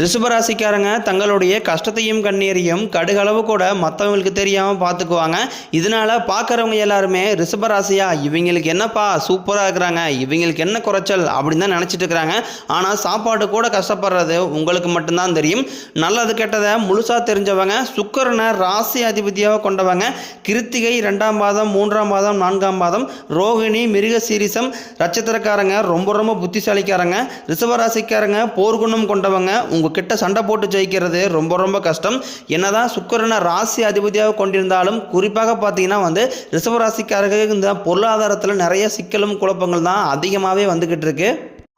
ரிஷபராசிக்காரங்க தங்களுடைய கஷ்டத்தையும் கண்ணீரையும் கடுகளவு கூட மற்றவங்களுக்கு தெரியாமல் பார்த்துக்குவாங்க. இதனால பார்க்குறவங்க எல்லாருமே ரிஷபராசியா இவங்களுக்கு என்னப்பா சூப்பராக இருக்கிறாங்க, இவங்களுக்கு என்ன குறைச்சல் அப்படின்னு தான் நினச்சிட்டு இருக்கிறாங்க. ஆனால் சாப்பாடு கூட கஷ்டப்படுறது உங்களுக்கு மட்டும்தான் தெரியும். நல்லது கெட்டதை முழுசாக தெரிஞ்சவங்க, சுக்கிரனை ராசி அதிபதியாக கொண்டவங்க, கிருத்திகை 2ஆம் பாதம் 3ஆம் பாதம் 4ஆம் பாதம், ரோகிணி மிருக சீரிசம் நட்சத்திரக்காரங்க ரொம்ப ரொம்ப புத்திசாலிக்காரங்க. ரிஷபராசிக்காரங்க போர்க்குணம் கொண்டவங்க. உங்ககிட்ட சண்டை போட்டு ஜெயிக்கிறது ரொம்ப ரொம்ப கஷ்டம். என்னதான் சுக்கிரனை ராசி அதிபதியாக கொண்டிருந்தாலும் குறிப்பாக பார்த்தீங்கன்னா ரிஷபராசிக்காரர்கள் இந்த பொருளாதாரத்தில் நிறைய சிக்கலும் குழப்பங்கள் தான் அதிகமாகவே வந்துக்கிட்டு இருக்கு.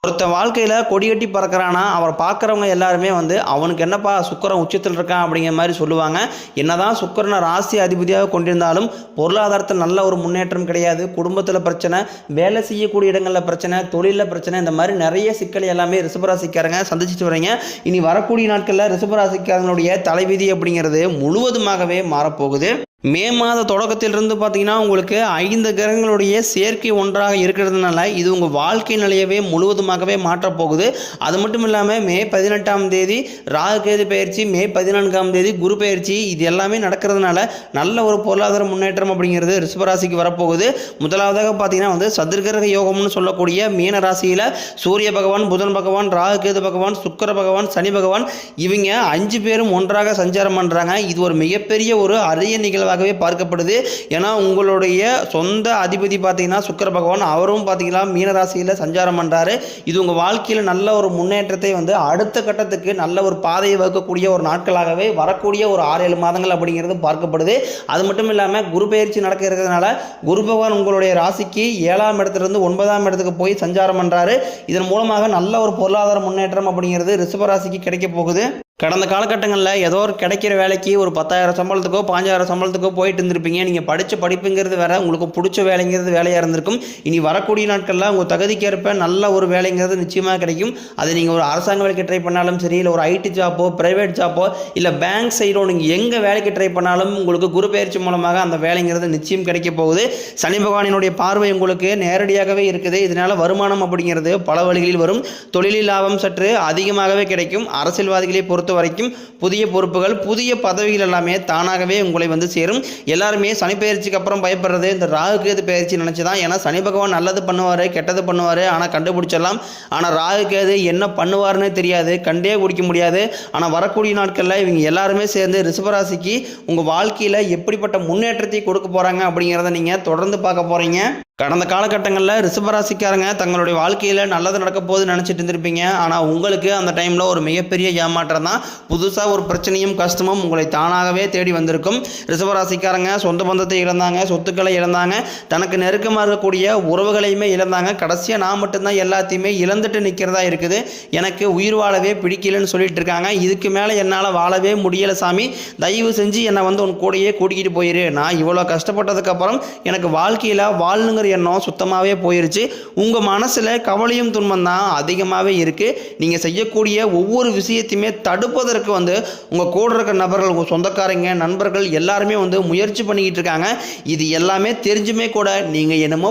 ஒருத்த வாழ்க்கையில் கொடிகட்டி பறக்கிறானா அவரை பார்க்குறவங்க எல்லாருமே அவனுக்கு என்னப்பா சுக்கிரன் உச்சத்தில் இருக்கான் அப்படிங்கிற மாதிரி சொல்லுவாங்க. என்னதான் சுக்கிரனை ராசி அதிபதியாக கொண்டிருந்தாலும் பொருளாதாரத்தில் நல்ல ஒரு முன்னேற்றம் கிடையாது. குடும்பத்தில் பிரச்சனை, வேலை செய்யக்கூடிய இடங்களில் பிரச்சனை, தொழிலில் பிரச்சனை, இந்த மாதிரி நிறைய சிக்கல் எல்லாமே ரிஷபராசிக்காரங்க சந்திச்சுட்டு வரீங்க. இனி வரக்கூடிய நாட்களில் ரிஷபராசிக்காரங்களுடைய தலைவிதி அப்படிங்கிறது முழுவதுமாகவே மாறப்போகுது. மே மாத தொடக்கத்திலிருந்து பார்த்தீங்கன்னா உங்களுக்கு 5 கிரகங்களுடைய சேர்க்கை ஒன்றாக இருக்கிறதுனால இது உங்கள் வாழ்க்கை நிலையவே முழுவதுமாகவே மாற்றப்போகுது. அது மட்டும் இல்லாமல் மே 18ஆம் தேதி ராகுகேது பயிற்சி, மே 14ஆம் தேதி குரு பயிற்சி, இது எல்லாமே நடக்கிறதுனால நல்ல ஒரு பொருளாதார முன்னேற்றம் அப்படிங்கிறது ரிஷபராசிக்கு வரப்போகுது. முதலாவதாக பார்த்தீங்கன்னா சதுர்கிரக யோகம்னு சொல்லக்கூடிய மீன ராசியில் சூரிய பகவான், புதன் பகவான், ராகுகேது பகவான், சுக்கிர பகவான், சனி பகவான் இவங்க 5 பேரும் ஒன்றாக சஞ்சாரம் பண்ணுறாங்க. இது ஒரு மிகப்பெரிய ஒரு அரிய நிகழ்வாக பார்க்கப்படுது. ஏன்னா உங்களுடைய சொந்த அதிபதி பார்த்தீங்கன்னா சுக்கிர பகவான், அவரும் பார்த்தீங்கன்னா மீனராசியில் சஞ்சாரம் பண்றாரு. இது உங்க வாழ்க்கையில் நல்ல ஒரு முன்னேற்றத்தை அடுத்த கட்டத்துக்கு நல்ல ஒரு பாதையை வகுக்கக்கூடிய ஒரு நாட்களாகவே வரக்கூடிய ஒரு 6-7 மாதங்கள் அப்படிங்கிறது பார்க்கப்படுது. அது மட்டும் இல்லாமல் குரு பயிற்சி நடக்க இருக்கிறதுனால குரு பகவான் உங்களுடைய ராசிக்கு 7ஆம் இடத்திலிருந்து 9ஆம் இடத்துக்கு போய் சஞ்சாரம் பண்றாரு. இதன் மூலமாக நல்ல ஒரு பொருளாதார முன்னேற்றம் அப்படிங்கிறது ரிஷபராசிக்கு கிடைக்க போகுது. கடந்த காலகட்டங்களில் ஏதோ ஒரு கிடைக்கிற வேலைக்கு ஒரு 10,000 சம்பளத்துக்கோ 5,000 சம்பளத்துக்கோ போயிட்டு இருந்திருப்பீங்க. நீங்கள் படித்த படிப்புங்கிறது வேற, உங்களுக்கு பிடிச்ச வேலைங்கிறது வேலையாக இருந்திருக்கும். இனி வரக்கூடிய நாட்களில் உங்கள் தகுதிக்கேற்ப நல்ல ஒரு வேலைங்கிறது நிச்சயமாக கிடைக்கும். அது நீங்கள் ஒரு அரசாங்க வேலைக்கு ட்ரை பண்ணாலும் சரி, இல்லை ஒரு ஐடி ஜாப்போ, ப்ரைவேட் ஜாப்போ, இல்லை பேங்க் சைடோ நீங்கள் எங்கே வேலைக்கு ட்ரை பண்ணாலும் உங்களுக்கு குரு பயிற்சி மூலமாக அந்த வேலைங்கிறது நிச்சயம் கிடைக்க போகுது. சனி பகவானினுடைய பார்வை உங்களுக்கு நேரடியாகவே இருக்குது. இதனால் வருமானம் அப்படிங்கிறது பல வழிகளில் வரும். தொழிலில் லாபம் சற்று அதிகமாகவே கிடைக்கும். அரசியல்வாதிகளை பொறுத்த வரைக்கும் புதிய பொறுப்புகள், புதிய பதவிகள் எல்லாமே தானாகவே உங்களை சேரும். எல்லாருமே சனி பயிற்சிக்கு அப்புறம் பயப்படுறது இந்த ராகுகேது பயிற்சி நினைச்சுதான். ஏன்னா சனி பகவான் நல்லது பண்ணுவாரு, கெட்டது பண்ணுவாரு, ஆனால் கண்டுபிடிச்சிடலாம். ஆனால் ராகுகேது என்ன பண்ணுவாருன்னு தெரியாது, கண்டே பிடிக்க முடியாது. ஆனால் வரக்கூடிய நாட்களில் இவங்க எல்லாருமே சேர்ந்து ரிஷபராசிக்கு உங்கள் வாழ்க்கையில் எப்படிப்பட்ட முன்னேற்றத்தை கொடுக்க போகிறாங்க அப்படிங்கிறத நீங்கள் தொடர்ந்து பார்க்க போகிறீங்க. கடந்த காலகட்டங்களில் ரிஷபராசிக்காரங்க தங்களுடைய வாழ்க்கையில் நல்லது நடக்க போகுதுன்னு நினச்சிட்டு இருந்திருப்பீங்க. ஆனால் உங்களுக்கு அந்த டைமில் ஒரு மிகப்பெரிய ஏமாற்றம் தான். புதுசாக ஒரு பிரச்சனையும் கஷ்டமும் உங்களை தானாகவே தேடி வந்திருக்கும். ரிஷபராசிக்காரங்க சொந்த பந்தத்தை இழந்தாங்க, சொத்துக்களை இழந்தாங்க, தனக்கு நெருக்கமாக இருக்கக்கூடிய உறவுகளையுமே இழந்தாங்க. கடைசியாக நான் மட்டும்தான் எல்லாத்தையுமே இழந்துட்டு நிற்கிறதா இருக்குது, எனக்கு உயிர் வாழவே பிடிக்கலன்னு சொல்லிட்டு இருக்காங்க. இதுக்கு மேலே என்னால் வாழவே முடியலை சாமி, தயவு செஞ்சு என்னை உன் கூடையே கூட்டிக்கிட்டு போயிரு. நான் இவ்வளோ கஷ்டப்பட்டதுக்கப்புறம் எனக்கு வாழ்க்கையில் வாழணுங்கிற எண்ணம் சுத்தமாகவே போயிருச்சு. உங்கள் மனசில் கவலையும் துன்பம் தான் அதிகமாகவே இருக்குது. நீங்கள் செய்யக்கூடிய ஒவ்வொரு விஷயத்தையுமே தடுப்பதற்கு உங்கள் கூட இருக்கிற நபர்கள், உங்கள் சொந்தக்காரங்க, நண்பர்கள் எல்லாருமே முயற்சி பண்ணிக்கிட்டு இருக்காங்க. இது எல்லாமே தெரிஞ்சுமே கூட நீங்கள் என்னமோ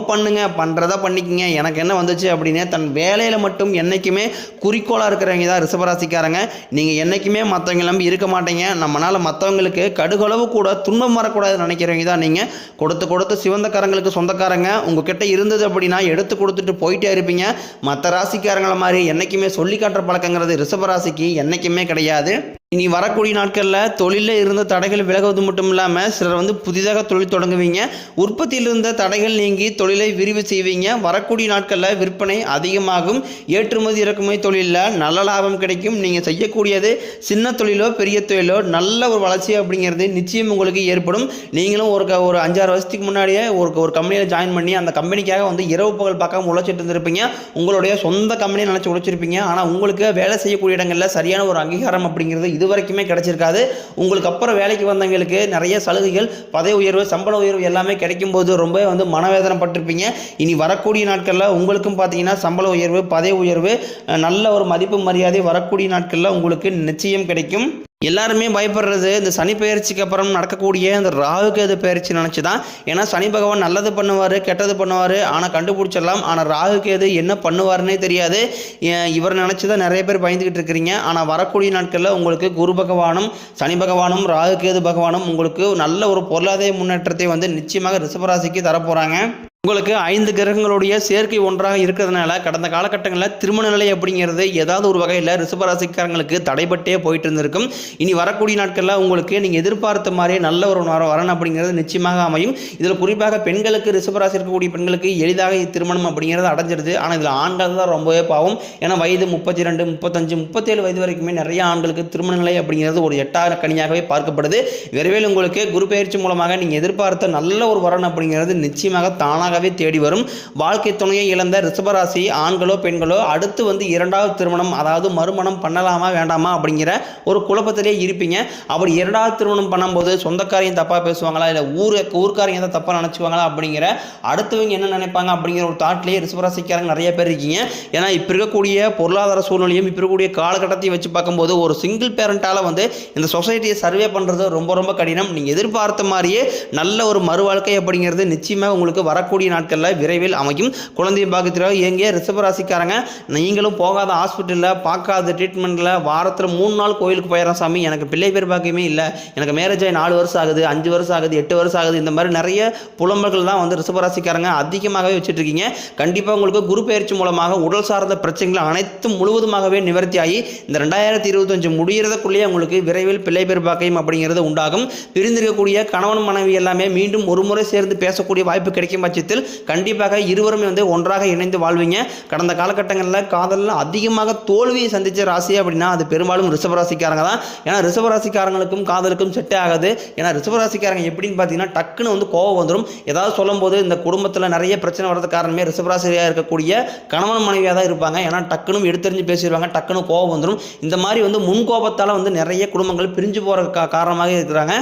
பண்ணுறதா பண்ணிக்கங்க, எனக்கு என்ன வந்துச்சு அப்படின்னு தன் வேலையில் மட்டும் என்றைக்குமே குறிக்கோளாக இருக்கிறவங்க தான் ரிஷபராசிக்காரங்க. நீங்கள் என்றைக்குமே மற்றவங்க நம்பி இருக்க மாட்டீங்க. நம்மளால் மற்றவங்களுக்கு கடுகளவு கூட துன்பம் வரக்கூடாதுன்னு நினைக்கிறவங்க தான் நீங்கள். கொடுத்து சிவந்தக்காரங்களுக்கு சொந்தக்காரங்க உங்ககிட்ட இருந்தது அப்படின்னா எடுத்து கொடுத்துட்டு போயிட்டே இருப்பீங்க. மற்ற ராசிக்காரங்களை மாதிரி என்றைக்குமே சொல்லி காட்டுற பழக்கங்கிறது ரிஷபராசிக்கு என்றைக்குமே கிடையாது. இனி வரக்கூடிய நாட்களில் தொழிலில் இருந்த தடைகள் விலகுவது மட்டும் இல்லாமல் சிலர் புதிதாக தொழில் தொடங்குவீங்க. உற்பத்தியில் இருந்த தடைகள் நீங்கி தொழிலை விரிவு செய்வீங்க. வரக்கூடிய நாட்களில் விற்பனை அதிகமாகும். ஏற்றுமதி இறக்குமதி தொழிலில் நல்ல லாபம் கிடைக்கும். நீங்கள் செய்யக்கூடியது சின்ன தொழிலோ பெரிய தொழிலோ நல்ல ஒரு வளர்ச்சி அப்படிங்கிறது நிச்சயம் உங்களுக்கு ஏற்படும். நீங்களும் ஒரு 5-6 வருஷத்துக்கு முன்னாடியே ஒரு கம்பெனியில் ஜாயின் பண்ணி அந்த கம்பெனிக்காக இரவு பகல் பார்க்காம உழைச்சிட்டு இருந்திருப்பீங்க. உங்களுடைய சொந்த கம்பெனியை நினச்சி உழைச்சிருப்பீங்க. ஆனால் உங்களுக்கு வேலை செய்யக்கூடிய இடங்களில் சரியான ஒரு அங்கீகாரம் அப்படிங்கிறது இது வரைக்குமே கிடைச்சிருக்காது. உங்களுக்கு அப்புறம் வேலைக்கு வந்தவங்களுக்கு நிறைய சலுகைகள், பதவி உயர்வு, சம்பள உயர்வு எல்லாமே கிடைக்கும் போது ரொம்ப மனவேதனை பட்டிருப்பீங்க. இனி வரக்கூடிய நாட்களில் உங்களுக்கும் பார்த்தீங்கன்னா சம்பள உயர்வு, பதவி உயர்வு, நல்ல ஒரு மதிப்பு மரியாதை வரக்கூடிய நாட்களில் உங்களுக்கு நிச்சயம் கிடைக்கும். எல்லாருமே பயப்படுறது இந்த சனி பெயர்ச்சிக்கு அப்புறம் நடக்கக்கூடிய இந்த ராகு கேது பெயர்ச்சி நினச்சி தான். ஏன்னா சனி பகவான் நல்லது பண்ணுவார், கெட்டது பண்ணுவார், ஆனால் கண்டுபிடிச்சிடலாம். ஆனால் ராகு கேது என்ன பண்ணுவாருன்னே தெரியாது. இவர் நினச்சி தான் நிறைய பேர் பயந்துக்கிட்டு இருக்கிறீங்க. ஆனால் வரக்கூடிய நாட்களில் உங்களுக்கு குரு பகவானும் சனி பகவானும் ராகு கேது பகவானும் உங்களுக்கு நல்ல ஒரு பொருளாதார முன்னேற்றத்தை வந்து நிச்சயமாக ரிஷபராசிக்கு தரப்போகிறாங்க. உங்களுக்கு 5 கிரகங்களுடைய சேர்க்கை ஒன்றாக இருக்கிறதுனால கடந்த காலகட்டங்களில் திருமண நிலை அப்படிங்கிறது ஏதாவது ஒரு வகையில் ரிஷபராசிக்காரங்களுக்கு தடைபட்டே போயிட்டு இருந்திருக்கும். இனி வரக்கூடிய நாட்களில் உங்களுக்கு நீங்கள் எதிர்பார்த்த மாதிரியே நல்ல ஒரு வரன் அப்படிங்கிறது நிச்சயமாக அமையும். இதில் குறிப்பாக பெண்களுக்கு, ரிஷபராசி இருக்கக்கூடிய பெண்களுக்கு எளிதாக திருமணம் அப்படிங்கிறது அடைஞ்சிருது. ஆனால் இதில் ஆண்கள் தான் ரொம்பவே பாவம். ஏன்னா வயது 32, 35, 37 வயது வரைக்குமே நிறைய ஆண்களுக்கு திருமண நிலை அப்படிங்கிறது ஒரு 8ஆவது கனியாகவே பார்க்கப்படுது. விரைவில் உங்களுக்கு குரு பயிற்சி மூலமாக நீங்கள் எதிர்பார்த்த நல்ல ஒரு வரன் அப்படிங்கிறது நிச்சயமாக தானாக தேடி வரும். வாழ்க்கை துணையை இழந்த ரிஷபராசி ஆண்களோ பெண்களோ அடுத்து வந்து 2வது திருமணம், அதாவது மறுமணம் பண்ணலாமா வேண்டாமா அப்படிங்கிற ஒரு குழப்பத்திலே இருப்பீங்க. அப்படி 2வது திருமணம் பண்ணும்போது சொந்தக்காரையும் தப்பா பேசுவாங்களா, இல்லை ஊர்க்காரங்க தான் தப்பா நினைச்சுவாங்களா அப்படிங்கிற அடுத்தவங்க என்ன நினைப்பாங்க அப்படிங்கிற ஒரு தாட்லேயே ரிஷபராசிக்காரங்க நிறைய பேர் இருக்கீங்க. ஏன்னா இப்போ இருக்கக்கூடிய பொருளாதார சூழ்நிலையும் இப்போ இருக்கக்கூடிய காலகட்டத்தையும் வச்சு பார்க்கும்போது ஒரு சிங்கிள் பேரண்டால வந்து இந்த சொசைட்டியை சர்வே பண்ணுறது ரொம்ப ரொம்ப கடினம். நீங்கள் எதிர்பார்த்த மாதிரியே நல்ல ஒரு மறு வாழ்க்கை அப்படிங்கிறது நிச்சயமாக உங்களுக்கு வரக்கூடிய நாட்களில் விரைவில் அமையும். குழந்தை பாக்கியத்தில் எங்கே ரிஷபராசிக்காரங்க நீங்களும் போகாத ஹாஸ்பிட்டலில், பார்க்காத ட்ரீட்மெண்ட்டில், வாரத்தில் 3 நாள் கோயிலுக்கு போயிடறேன் சாமி, எனக்கு பிள்ளை பேர் பாக்கியமே இல்லை, எனக்கு மேரேஜ் ஆகி 4 வருஷம் ஆகுது, 5 வருஷம் ஆகுது, 8 வருஷம் ஆகுது, இந்த மாதிரி நிறைய புலம்பல்கள் தான் வந்து ரிஷபராசிக்காரங்க அதிகமாகவே வச்சுட்டு இருக்கீங்க. கண்டிப்பாக உங்களுக்கு குரு பயிற்சி மூலமாக உடல் சார்ந்த பிரச்சனைகள் அனைத்தும் முழுவதுமாகவே நிவர்த்தி ஆகி இந்த 2025 முடிகிறதுக்குள்ளேயே உங்களுக்கு விரைவில் பிள்ளை பேர் பாக்கியம் அப்படிங்கிறது உண்டாகும். பிரிந்திருக்கக்கூடிய கணவன் மனைவி எல்லாமே மீண்டும் ஒரு முறை சேர்ந்து பேசக்கூடிய வாய்ப்பு கிடைக்கும் பட்சத்தில் கண்டிப்பாக இருவரும் வந்து ஒன்றாக இணைந்து வாழ்வீங்க. கடந்த காலகட்டங்களில் காதலில் அதிகமாக தோல்வியை சந்திச்ச ராசி அப்படின்னா அது பெரும்பாலும் ரிஷபராசிக்காரங்க தான். ஏன்னா ரிஷபராசிக்காரங்களுக்கும் காதலுக்கும் செட்டே ஆகாது. ஏன்னா ரிஷபராசிக்காரங்க எப்படின்னு பார்த்தீங்கன்னா டக்குன்னு வந்து கோவம் வந்துடும். ஏதாவது சொல்லும் போது இந்த குடும்பத்தில் நிறைய பிரச்சனை வர்றது காரணமே ரிஷபராசியாக இருக்கக்கூடிய கணவன் மனைவியாக தான் இருப்பாங்க. ஏன்னா டக்குன்னு எடுத்தறிஞ்சு பேசிடுவாங்க, டக்குன்னு கோவம் வந்துடும். இந்த மாதிரி வந்து முன்கோபத்தால் வந்து நிறைய குடும்பங்கள் பிரிஞ்சு போகிற காரணமாக இருக்கிறாங்க.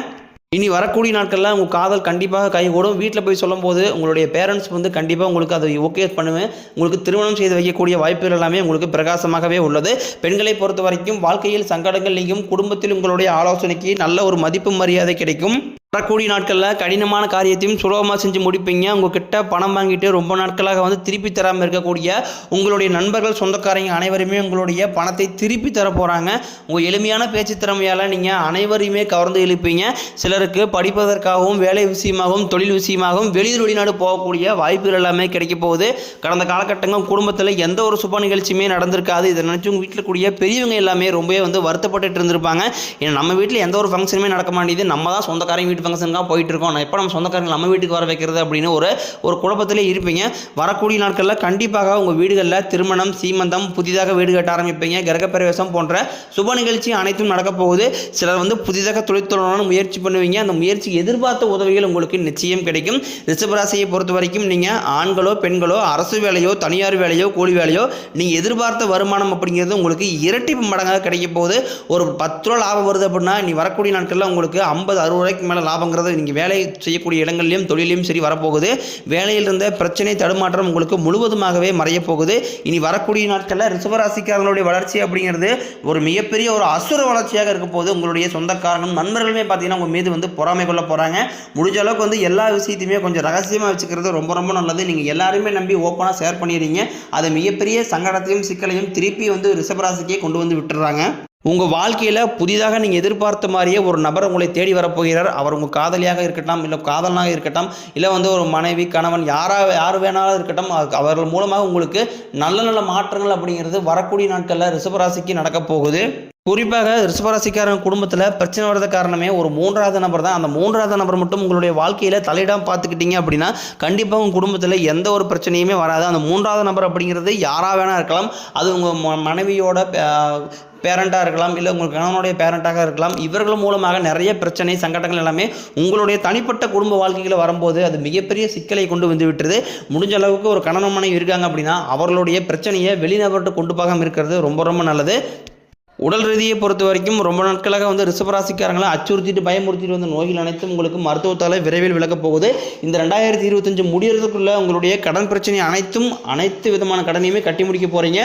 இனி வரக்கூடிய நாட்களில் உங்கள் காதல் கண்டிப்பாக கைகூடும். வீட்டில் போய் சொல்லும்போது உங்களுடைய பேரண்ட்ஸ் வந்து கண்டிப்பாக உங்களுக்கு அதை ஓகே பண்ணுவேன், உங்களுக்கு திருமணம் செய்து வைக்கக்கூடிய வாய்ப்புகள் எல்லாமே உங்களுக்கு பிரகாசமாகவே உள்ளது. பெண்களை பொறுத்த வரைக்கும் வாழ்க்கையில் சங்கடங்கள் நீங்கும், குடும்பத்தில் உங்களுடைய ஆலோசனைக்கு நல்ல ஒரு மதிப்பு மரியாதை கிடைக்கும். வரக்கூடிய நாட்களில் கடினமான காரியத்தையும் சுலபமாக செஞ்சு முடிப்பீங்க. உங்ககிட்ட பணம் வாங்கிட்டு ரொம்ப நாட்களாக வந்து திருப்பி தராமல் இருக்கக்கூடிய உங்களுடைய நண்பர்கள், சொந்தக்காரங்க அனைவருமே உங்களுடைய பணத்தை திருப்பி தர போகிறாங்க. உங்கள் எளிமையான பேச்சு திறமையால் நீங்கள் அனைவரையுமே கவர்ந்து இழுப்பீங்க. சிலருக்கு படிப்பதற்காகவும், வேலை விஷயமாகவும், தொழில் விஷயமாகவும் வெளிநாடு போகக்கூடிய வாய்ப்புகள் எல்லாமே கிடைக்க போகுது. கடந்த காலகட்டங்கள் குடும்பத்தில் எந்த ஒரு சுப நிகழ்ச்சியுமே நடந்திருக்காது. இதை நினச்சி உங்கள் வீட்டில் கூடிய பெரியவங்க எல்லாமே ரொம்பவே வந்து வருத்தப்பட்டு இருந்திருப்பாங்க. ஏன்னா நம்ம வீட்டில் எந்த ஒரு ஃபங்க்ஷனுமே நடக்க மாட்டேங்குது, நம்ம தான் சொந்தக்காரங்க வீட்டு ஃபங்க்ஷனுக்காக போயிட்டு இருக்கோம், நான் எப்போ நம்ம சொந்தக்காரங்க நம்ம வீட்டுக்கு வர வைக்கிறது அப்படின்னு ஒரு குழப்பத்திலே இருப்பீங்க. வரக்கூடிய நாட்களில் கண்டிப்பாக உங்கள் வீடுகளில் திருமணம், சீமந்தம், புதிதாக வீடு கட்ட ஆரம்பிப்பீங்க, கிரகப்பிரவேசம் போன்ற சுப நிகழ்ச்சி அனைத்தும் நடக்க போகுது. சிலர் வந்து புதிதாக தொழில்துறையான முயற்சி பண்ணுவீங்க. அந்த முயற்சிக்கு எதிர்பார்த்த உதவிகள் உங்களுக்கு நிச்சயம் கிடைக்கும். ரிஷபராசியை பொறுத்த வரைக்கும் நீங்கள் ஆண்களோ பெண்களோ அரசு வேலையோ தனியார் வேலையோ கூலி வேலையோ நீங்கள் எதிர்பார்த்த வருமானம் அப்படிங்கிறது உங்களுக்கு இரட்டிப்பு மடங்காக கிடைக்க போகுது. ஒரு 10 ரூபா லாபம் வருது அப்படின்னா நீ வரக்கூடிய நாட்களில் உங்களுக்கு 50-60 ரூபாய்க்கு மேலே லாபங்கிறது நீங்கள் வேலை செய்யக்கூடிய இடங்கள்லையும் தொழிலையும் சரி வரப்போகுது. வேலையில் இருந்த பிரச்சனை தடுமாற்றம் உங்களுக்கு முழுவதுமாகவே மறைய போகுது. இனி வரக்கூடிய நாட்களில் ரிஷபராசிக்காரங்களுடைய வளர்ச்சி அப்படிங்கிறது ஒரு மிகப்பெரிய ஒரு அசுர வளர்ச்சியாக இருக்க போது. உங்களுடைய சொந்தக்காரங்களும் நண்பர்களுமே பார்த்தீங்கன்னா உங்கள் மீது வந்து பொறாமை கொள்ள போகிறாங்க. முடிஞ்ச அளவுக்கு வந்து எல்லா விஷயத்தையுமே கொஞ்சம் ரகசியமாக வச்சுக்கிறது ரொம்ப ரொம்ப நல்லது. நீங்கள் எல்லாருமே நம்பி ஓப்பனாக ஷேர் பண்ணிடுறீங்க. அது மிகப்பெரிய சங்கடத்தையும் சிக்கலையும் திருப்பி வந்து ரிஷபராசிக்கே கொண்டு வந்து விட்டுறாங்க. உங்கள் வாழ்க்கையில் புதிதாக நீங்கள் எதிர்பார்த்த மாதிரியே ஒரு நபர் உங்களை தேடி வரப்போகிறார். அவர் உங்கள் காதலியாக இருக்கட்டும், இல்லை காதலனாக இருக்கட்டும், இல்லை வந்து ஒரு மனைவி, கணவன், யார் வேணாலும் இருக்கட்டும், அவர்கள் மூலமாக உங்களுக்கு நல்ல நல்ல மாற்றங்கள் அப்படிங்கிறது வரக்கூடிய நாட்களில் ரிஷபராசிக்கு நடக்க போகுது. குறிப்பாக ரிஷபராசிக்காரங்க குடும்பத்தில் பிரச்சனை வர்றது காரணமே ஒரு 3வது நபர் தான். அந்த 3வது நபர் மட்டும் உங்களுடைய வாழ்க்கையில் தலையிடாமல் பார்த்துக்கிட்டீங்க அப்படின்னா கண்டிப்பாக உங்கள் குடும்பத்தில் எந்த ஒரு பிரச்சனையுமே வராது. அந்த 3வது நபர் அப்படிங்கிறது யாராக வேணா இருக்கலாம். அது உங்கள் மனைவியோட பேரண்ட்டாக இருக்கலாம், இல்லை உங்கள் கணவனுடைய பேரண்ட்டாக இருக்கலாம். இவர்கள் மூலமாக நிறைய பிரச்சனை, சங்கடங்கள் எல்லாமே உங்களுடைய தனிப்பட்ட குடும்ப வாழ்க்கையில் வரும்போது அது மிகப்பெரிய சிக்கலை கொண்டு வந்து விட்டுருது. முடிஞ்ச அளவுக்கு ஒரு கணவன் மனைவி இருக்காங்க அப்படின்னா அவர்களுடைய பிரச்சனையை வெளிநபர்கிட்ட கொண்டு போகாமல் இருக்கிறது ரொம்ப ரொம்ப நல்லது. உடல் ரீதியை பொறுத்த வரைக்கும் ரொம்ப நாட்களாக வந்து ரிஷபராசிக்காரங்களை அச்சுறுத்திட்டு பயமுறுத்திட்டு வந்த நோய்கள் அனைத்தும் உங்களுக்கு மருத்துவத்தால் விரைவில் விலகப் போகுது. இந்த 2025 முடியறதுக்குள்ள உங்களுடைய கடன் பிரச்சனை அனைத்து விதமான கடனையுமே கட்டி முடிக்க போகிறீங்க.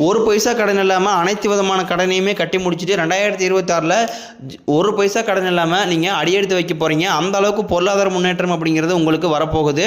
ஒரு பைசா கடன் இல்லாமல் அனைத்து விதமான கடனையுமே கட்டி முடிச்சுட்டு 2026ல் ஒரு பைசா கடன் இல்லாமல் நீங்கள் அடியெடுத்து வைக்க போகிறீங்க. அந்த அளவுக்கு பொருளாதார முன்னேற்றம் அப்படிங்கிறது உங்களுக்கு வரப்போகுது.